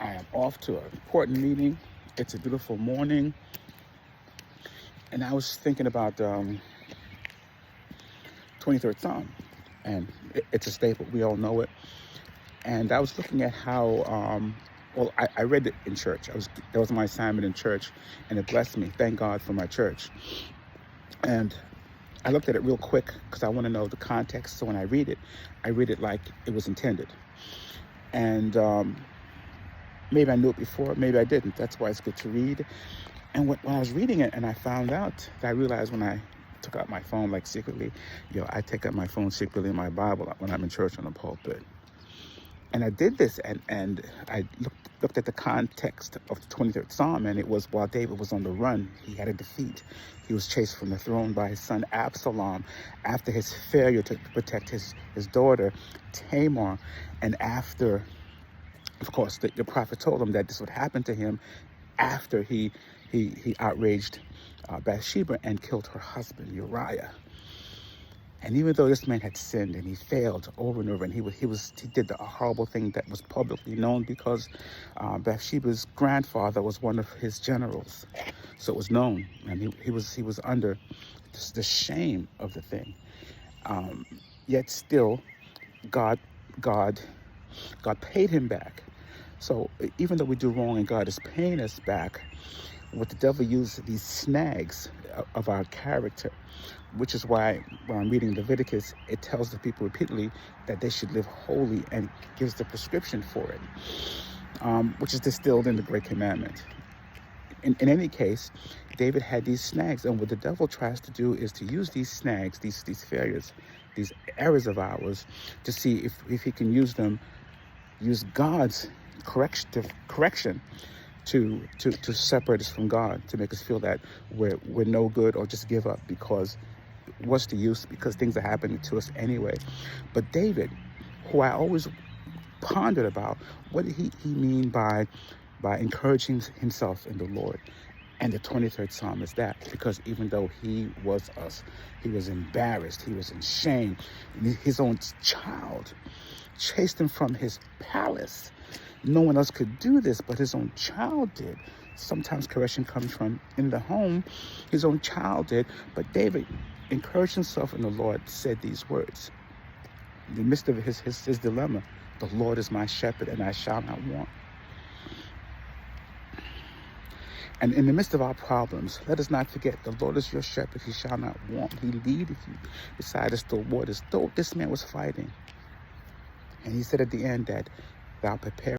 I am off to an important meeting. It's a beautiful morning, and I was thinking about 23rd Psalm, and it's a staple. We all know it. And I was looking at how, I read it in church. That was my assignment in church, and it blessed me. Thank God for my church. And I looked at it real quick because I want to know the context. So when I read it like it was intended. And maybe I knew it before, maybe I didn't. That's why it's good to read. And when I was reading it, and I found out that I realized when I took out my phone, like secretly, I take out my phone secretly in my Bible when I'm in church on the pulpit. And I did this, and I looked at the context of the 23rd Psalm, and it was while David was on the run, he had a defeat. He was chased from the throne by his son Absalom after his failure to protect his daughter Tamar, and after, of course, the prophet told him that this would happen to him after he outraged Bathsheba and killed her husband Uriah. And even though this man had sinned and he failed over and over, and he did a horrible thing that was publicly known because Bathsheba's grandfather was one of his generals, so it was known, and he was under the shame of the thing. Yet still, God paid him back. So even though we do wrong and God is paying us back, what the devil uses these snags of our character, which is why when I'm reading Leviticus, it tells the people repeatedly that they should live holy and gives the prescription for it, which is distilled in the Great Commandment. In any case, David had these snags, and what the devil tries to do is to use these snags, these failures, these errors of ours, to see if he can use God's correction to separate us from God, to make us feel that we're no good or just give up, because what's the use, because things are happening to us anyway. But David, who I always pondered about, what did he mean by encouraging himself in the Lord? And the 23rd Psalm is that, because even though he was embarrassed, he was in shame, his own child chased him from his palace. No one else could do this, but his own child did. Sometimes correction comes from in the home. His own child did, but David encouraged himself in the Lord, said these words. In the midst of his dilemma, the Lord is my shepherd and I shall not want. And in the midst of our problems, let us not forget, the Lord is your shepherd, he shall not want. He leadeth you beside the still waters. Though this man was fighting. And he said at the end that thou prepare